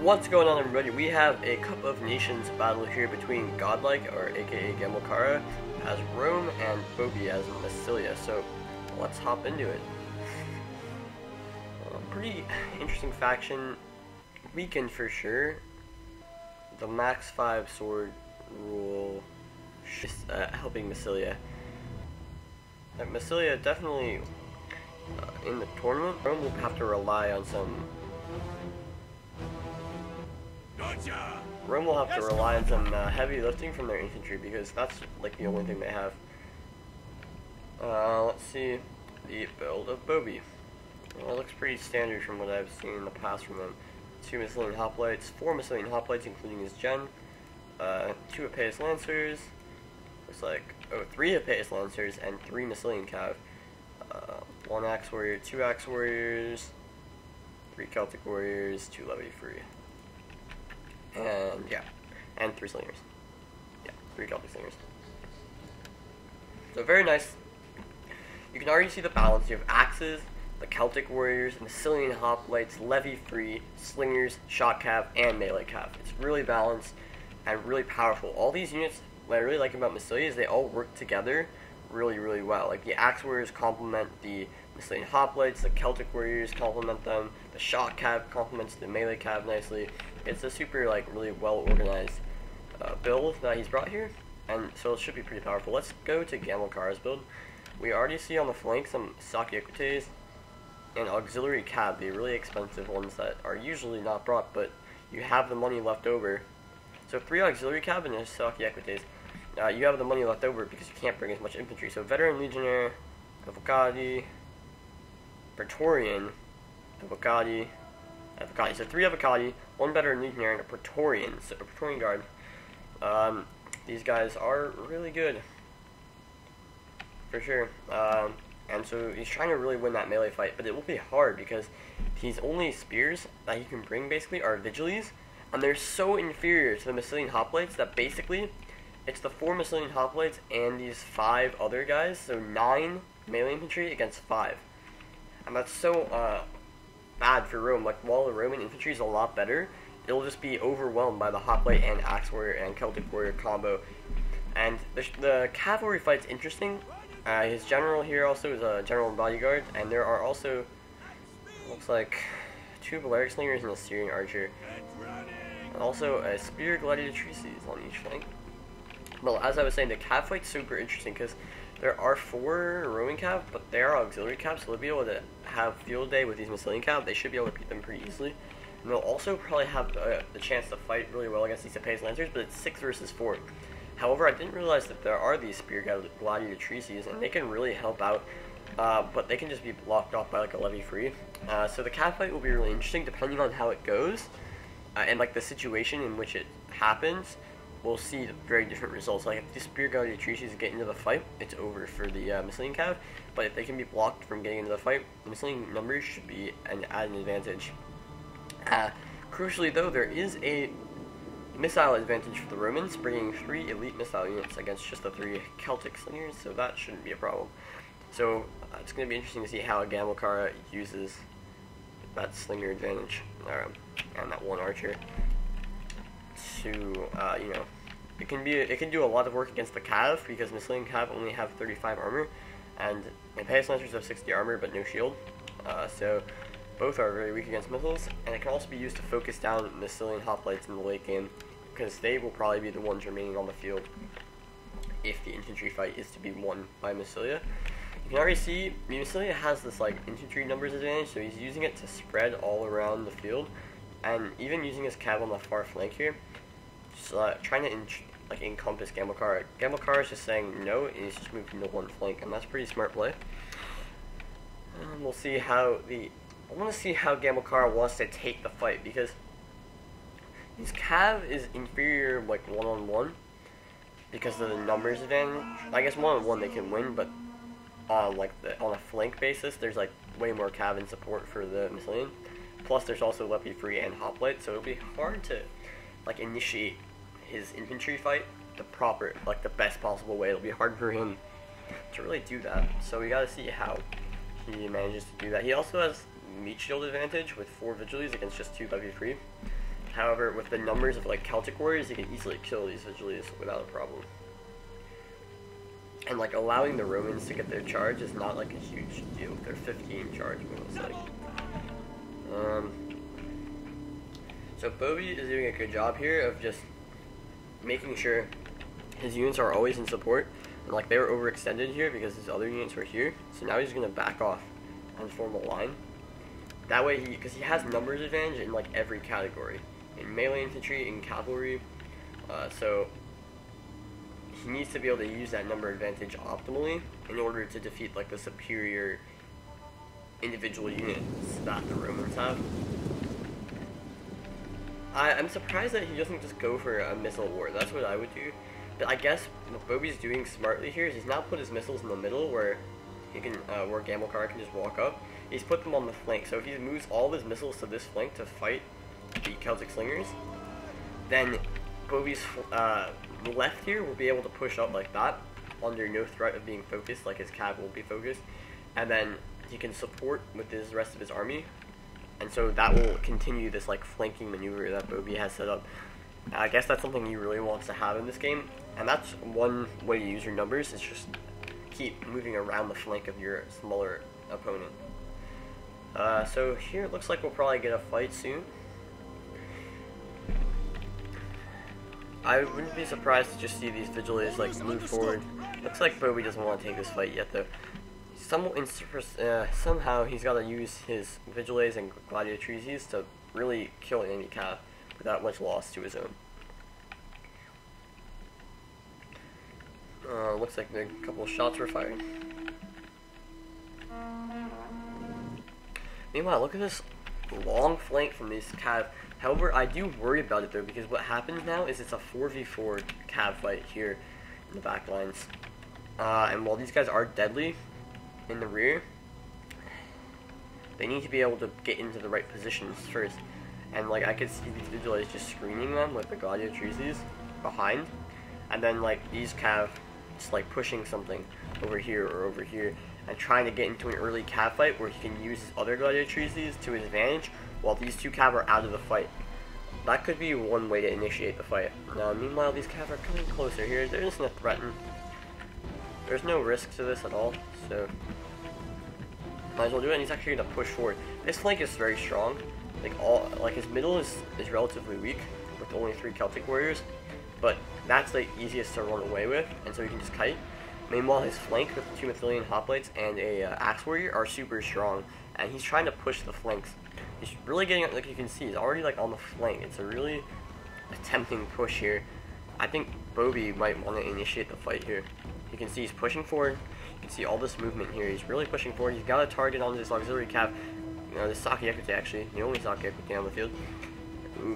What's going on, everybody? We have a Cup of Nations battle here between Godlike, or aka Gamilkara, as Rome, and Bobi as Massilia. So let's hop into it. Pretty interesting faction, weakened for sure. The max 5 sword rule is helping Massilia. Massilia definitely in the tournament. Rome will have to rely on some. Rome will have to rely on some heavy lifting from their infantry because that's like the only thing they have. Let's see the build of Bobi. Well, it looks pretty standard from what I've seen in the past from them. 2 Massilian hoplites, 4 Massilian hoplites including his gen, 2 Epeius lancers, looks like 3 Epeius lancers and 3 Massilian cav, 1 axe warrior, 2 axe warriors, 3 Celtic warriors, 2 levy free. And yeah, and 3 slingers. Yeah, 3 Celtic slingers. So very nice. You can already see the balance. You have axes, the Celtic warriors, Massilian hoplites, levy free, slingers, shot cav, and melee cav. It's really balanced and really powerful. All these units, what I really like about Massilia is they all work together really well. Like the axe warriors complement the Massilian hoplites, the Celtic warriors complement them, the shot cav complements the melee cav nicely. It's a super really well organized build that he's brought here, and so it should be pretty powerful. Let's go to Gamilkara's build. We already see on the flank some Saki Equites and auxiliary cav, the really expensive ones that are usually not brought, but you have the money left over. So 3 auxiliary cav and a Saki Equites. You have the money left over because you can't bring as much infantry. So veteran legionnaire, avocadi, Praetorian, avocadi. So 3 avocadi, 1 veteran legionnaire, and a Praetorian, so a Praetorian guard. These guys are really good, for sure. And so he's trying to really win that melee fight, but it will be hard because his only spears that he can bring basically are Vigiles, and they're so inferior to the Massilian hoplites that basically it's the 4 Massilian hoplites and these 5 other guys, so 9 melee infantry against 5. And that's so bad for Rome. Like, while the Roman infantry is a lot better, it'll just be overwhelmed by the hoplite and axe warrior and Celtic warrior combo. And the cavalry fight's interesting. His general here also is a general and bodyguard, and there are also, looks like, 2 Balearic slingers and a Syrian archer. And also a spear gladiatrices on each flank. Well, as I was saying, the cav fight's super interesting because there are 4 Roman cav, but they are auxiliary cav, so they'll be able to have field day with these Massilian cav. They should be able to beat them pretty easily. And they'll also probably have the chance to fight really well against these Epeius lancers, but it's 6 versus 4. However, I didn't realize that there are these spear gladiatrices, and they can really help out, but they can just be blocked off by a levy free. So the cav fight will be really interesting depending on how it goes, and the situation in which it happens. We'll see very different results. Like, if the spear gladiatrices get into the fight, it's over for the Massilian cav. But if they can be blocked from getting into the fight, the Massilian numbers should be at an advantage. Crucially, though, there is a missile advantage for the Romans, bringing 3 elite missile units against just the 3 Celtic slingers, so that shouldn't be a problem. So it's going to be interesting to see how Gamilkara uses that slinger advantage and that 1 archer to it can do a lot of work against the cav because Massilian cav only have 35 armor, and Epeius lancers have 60 armor but no shield. So both are very weak against missiles, and it can also be used to focus down Massilian hoplites in the late game because they will probably be the ones remaining on the field if the infantry fight is to be won by Massilia. You can already see Massilia has this infantry numbers advantage, so he's using it to spread all around the field, and even using his cav on the far flank here, just trying to encompass Gamilkara. Gamilkara is just saying no, and he's just moving to 1 flank, and that's pretty smart play. And we'll see how I want to see how Gamilkara wants to take the fight, because his cav is inferior one-on-one because of the numbers advantage. I guess one-on-one they can win, but on a flank basis, there's way more cav in support for the Massilian. Plus, there's also levy free and hoplite, so it'll be hard to initiate his infantry fight the best possible way. It'll be hard for him to really do that. So we gotta see how he manages to do that. He also has meat shield advantage with 4 Vigiles against just 2 levy free. However, with the numbers of like Celtic warriors, you can easily kill these Vigiles without a problem. And like allowing the Romans to get their charge is not like a huge deal. They're 15 charge, it looks like. So Bobi is doing a good job here of just making sure his units are always in support. And like they were overextended here because his other units were here. So now he's gonna back off and form a line. That way because he has numbers advantage in like every category. In melee infantry, in cavalry. So he needs to be able to use that number advantage optimally in order to defeat like the superior individual units that the Romans have. I'm surprised that he doesn't just go for a missile war. That's what I would do. But I guess what Bobi's doing smartly here is he's now put his missiles in the middle where he can, where Gamilkara can just walk up. He's put them on the flank. So if he moves all of his missiles to this flank to fight the Celtic slingers, then Bobi's left here will be able to push up like that under no threat of being focused, like his cav will be focused, and then he can support with the rest of his army. And so that will continue this like flanking maneuver that Bobi has set up. I guess that's something he really wants to have in this game, and that's one way to use your numbers, is just keep moving around the flank of your smaller opponent. So here it looks like we'll probably get a fight soon. I wouldn't be surprised to just see these Vigiles like move forward. Looks like Bobi doesn't want to take this fight yet though. Somehow he's got to use his Vigiles and Gladiatrices to really kill an enemy cav without much loss to his own. Looks like a couple of shots were fired. Meanwhile, look at this long flank from these cav. However, I do worry about it though, because what happens now is it's a 4v4 cav fight here in the back lines. And while these guys are deadly in the rear, they need to be able to get into the right positions first. And like I could see these Vigiles just screening them with the Gladiatrices behind, and then like these cav just like pushing something over here or over here and trying to get into an early cav fight where he can use his other Gladiatrices to his advantage while these two cav are out of the fight. That could be one way to initiate the fight. Now meanwhile these cav are coming closer here. They're just gonna threaten. There's no risk to this at all, so might as well do it. And he's actually gonna push forward. This flank is very strong. Like his middle is relatively weak with only 3 Celtic warriors, but that's the easiest to run away with, and so he can just kite. Meanwhile, his flank with 2 Massilian hoplites and a axe warrior are super strong, and he's trying to push the flanks. He's really getting, like you can see, he's already like on the flank. It's a really tempting push here. I think Bobi might want to initiate the fight here. You can see he's pushing forward. You can see all this movement here. He's really pushing forward. He's got a target on this auxiliary cav. This Saki Ekute actually, the only Saki Ekute on the field.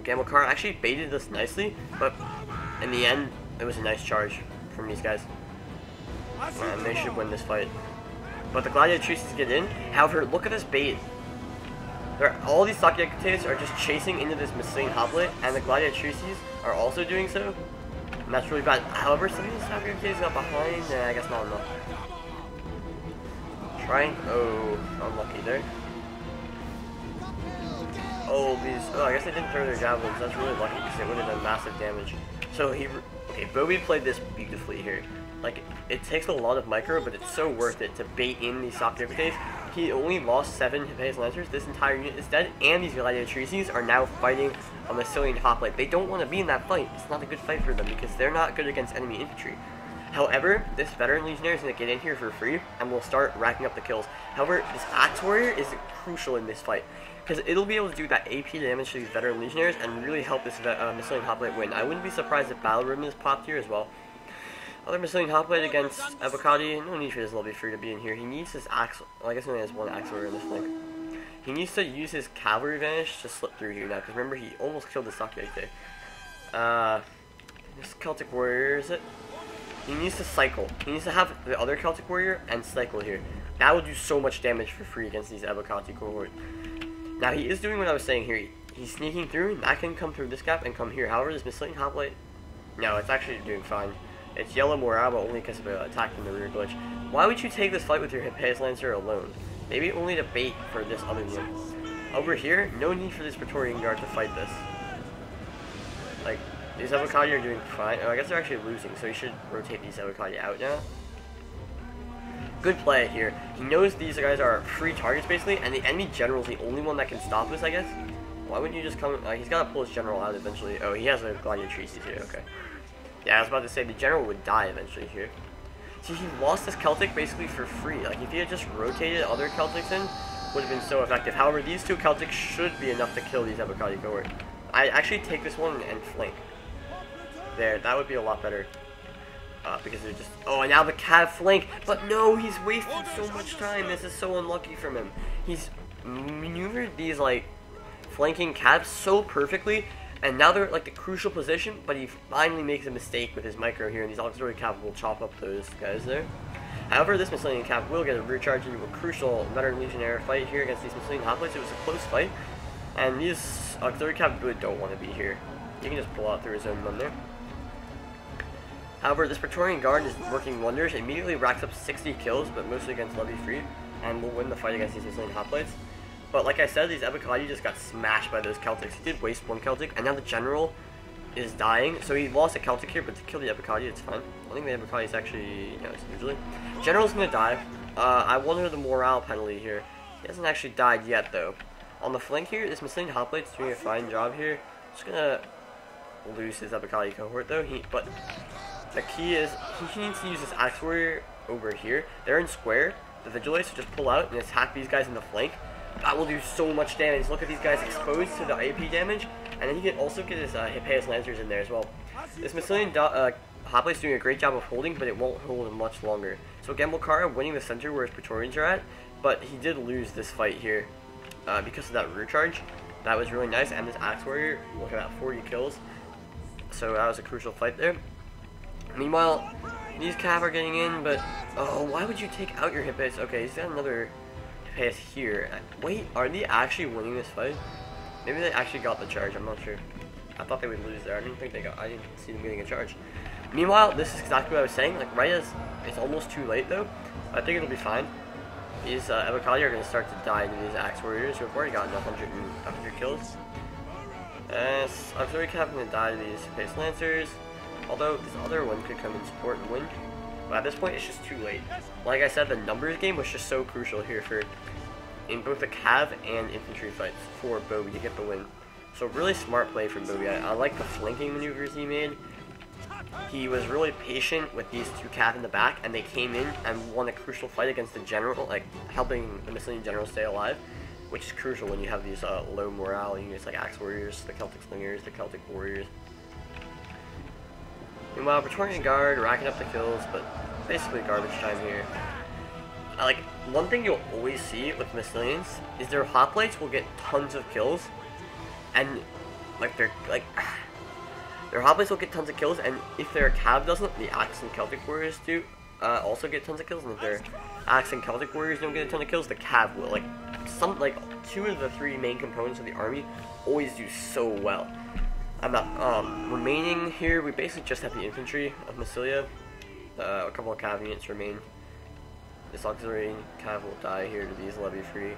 Gamilkara actually baited this nicely, but in the end, it was a nice charge from these guys. And they should win this fight. But the Gladiatrices get in. However, look at this bait. All these Saki Ekutes are just chasing into this Massilia hoplite, and the Gladiatrices are also doing so. And that's really bad. However, some of these Saki Ekutes got behind. I guess not enough. Trying. Oh, unlucky there. Oh, I guess they didn't throw their javelins. That's really lucky because it would have done massive damage. So okay, Bobi played this beautifully here. Like, it takes a lot of micro, but it's so worth it to bait in these Saki Ekutes. He only lost 7 Hippias Lancers. This entire unit is dead, and these Gladiatrices are now fighting on the Massilian hoplite. They don't want to be in that fight. It's not a good fight for them because they're not good against enemy infantry. However, this veteran legionnaire is going to get in here for free, and we'll start racking up the kills. However, this axe warrior is crucial in this fight, because it'll be able to do that AP damage to these veteran legionnaires and really help this Massilian hoplite win. I wouldn't be surprised if Battle Ribbon is popped here as well. Other Massilian hoplite against Evocati, no need for this lobby free to be in here. He needs his axe, well, I guess he only has 1 axe warrior in this flank. He needs to use his cavalry advantage to slip through here now, because remember, he almost killed the Saki Ekute. This Celtic warrior, is it? He needs to cycle. He needs to have the other Celtic warrior and cycle here. That will do so much damage for free against these Evocati cohort. Now, he is doing what I was saying here. He's sneaking through, and that can come through this gap and come here. However, this Massilian hoplite, no, it's actually doing fine. It's yellow morale, but only because of an attack from the rear glitch. Why would you take this fight with your Hippias Lancer alone? Maybe only to bait for this other unit. Over here, no need for this Praetorian Guard to fight this. Like, these avocadi are doing fine. Oh, I guess they're actually losing, so he should rotate these avocadi out now. Good play here. He knows these guys are free targets, basically, and the enemy general is the only one that can stop this, I guess. Why wouldn't you just come... he's got to pull his general out eventually. Oh, he has a gladiatrice here, okay. Yeah, I was about to say, the general would die eventually here. See, he lost this Celtic basically for free. Like, if he had just rotated other Celtics in, would have been so effective. However, these two Celtics should be enough to kill these avocadi cohort. I actually take this one and flank. There, that would be a lot better. Because they're just... Oh, and now the cav flank. But no, he's wasted so much time. This is so unlucky from him. He's maneuvered these, like, flanking cabs so perfectly. And now they're at, like, the crucial position. But he finally makes a mistake with his micro here. And these auxiliary cav will chop up those guys there. However, this Massilian cav will get a recharge into a crucial veteran legionnaire fight here against these Massilian hoplites. It was a close fight. And these auxiliary cav really don't want to be here. You can just pull out through his own run there. However, this Praetorian Guard is working wonders. It immediately racks up 60 kills, but mostly against Levy Free, and will win the fight against these Massilian hoplites. But like I said, these Abacadi just got smashed by those Celtics. He did waste one Celtic, and now the General is dying. So he lost a Celtic here, but to kill the Abacadi, it's fine. I think the Abacadi is actually, you know, it's usually. General's gonna die. I wonder the morale penalty here. He hasn't actually died yet, though. On the flank here, this Massilian hoplite's doing a fine job here. Just gonna lose his Abacadi cohort, though. But the key is, he needs to use this Axe Warrior over here. They're in square. The Vigilates, so just pull out and attack these guys in the flank. That will do so much damage. Look at these guys exposed to the AP damage. And then he can also get his Hippeus Lancers in there as well. This Massilian hoplite's doing a great job of holding, but it won't hold much longer. So Gamilkara winning the center where his Praetorians are at, but he did lose this fight here because of that rear charge. That was really nice. And this Axe Warrior, look at that, 40 kills. So that was a crucial fight there. Meanwhile, these cav are getting in, but oh, why would you take out your Hippeus? Okay, he's got another Hippeus here. Wait, are they actually winning this fight? Maybe they actually got the charge. I'm not sure. I thought they would lose there. I didn't see them getting a charge. Meanwhile, this is exactly what I was saying. Like, right as it's almost too late though. I think it'll be fine. These Abacadi are going to start to die to these Axe Warriors who have already gotten 100 kills. Auxiliary Cav going to die to these Hippeus Lancers. Although this other one could come in support and win. But at this point, it's just too late. Like I said, the numbers game was just so crucial here in both the Cav and infantry fights for Bobi to get the win. So really smart play from Bobi. I like the flanking maneuvers he made. He was really patient with these two Cav in the back, and they came in and won a crucial fight against the General, like helping the Massilian General stay alive, which is crucial when you have these low morale units like Axe Warriors, the Celtic Slingers, the Celtic Warriors. Meanwhile, Praetorian Guard racking up the kills, but basically garbage time here. Like, one thing you'll always see with Massilians is their hoplites will get tons of kills, and their hoplites will get tons of kills, and if their Cav doesn't, the Axe and Celtic Warriors do also get tons of kills, and if their Axe and Celtic Warriors don't get a ton of kills, the Cav will. Like, two of the three main components of the army always do so well. Remaining here, we basically just have the infantry of Massilia. A couple of Cav units remain. This auxiliary Cav will die here to these Levy Free.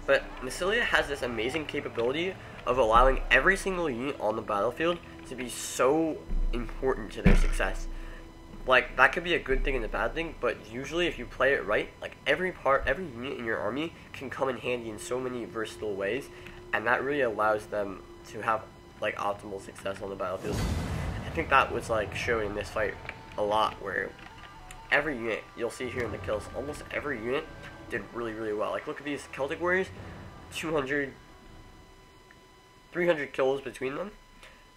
But Massilia has this amazing capability of allowing every single unit on the battlefield to be so important to their success. Like, that could be a good thing and a bad thing, but usually if you play it right, like, every unit in your army can come in handy in so many versatile ways, and that really allows them to have, like, optimal success on the battlefield. I think that was, like, shown in this fight a lot, where every unit, you'll see here in the kills, almost every unit did really, really well. Like, look at these Celtic Warriors, 300 kills between them.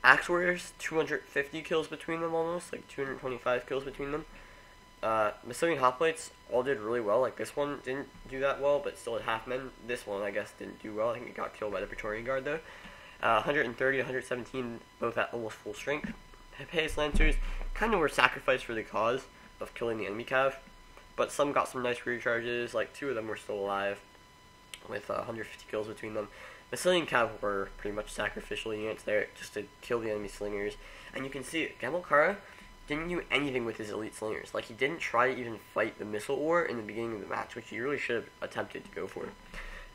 Axe Warriors, 250 kills between them almost, like 225 kills between them. Massilian Hoplites all did really well. Like, this one didn't do that well, but still at half men. This one, I guess, didn't do well. I think it got killed by the Praetorian Guard, though. 130, 117, both at almost full strength. Hippeus Lancers kind of were sacrificed for the cause of killing the enemy Cav, but some got some nice recharges. Like, two of them were still alive with 150 kills between them. Massilian Cav were pretty much sacrificial units there just to kill the enemy slingers. And you can see Gamilkara didn't do anything with his elite slingers. Like, he didn't try to even fight the missile war in the beginning of the match, which he really should have attempted to go for.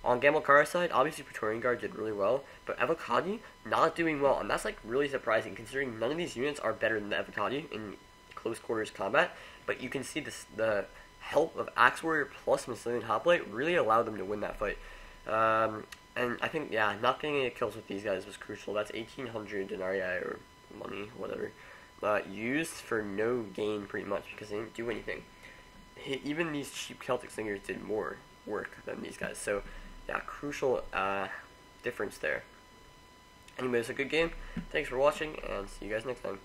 On Gamilkara's side, obviously Praetorian Guard did really well, but Evocati not doing well, and that's like really surprising considering none of these units are better than the Evocati in close quarters combat. But you can see this, the help of Axe Warrior plus Massilian Hoplite really allowed them to win that fight. And I think, yeah, not getting any kills with these guys was crucial. That's 1,800 denarii or money, whatever, used for no gain pretty much because they didn't do anything. Even these cheap Celtic Slingers did more work than these guys. So, yeah, crucial difference there. Anyways, a good game. Thanks for watching, and see you guys next time.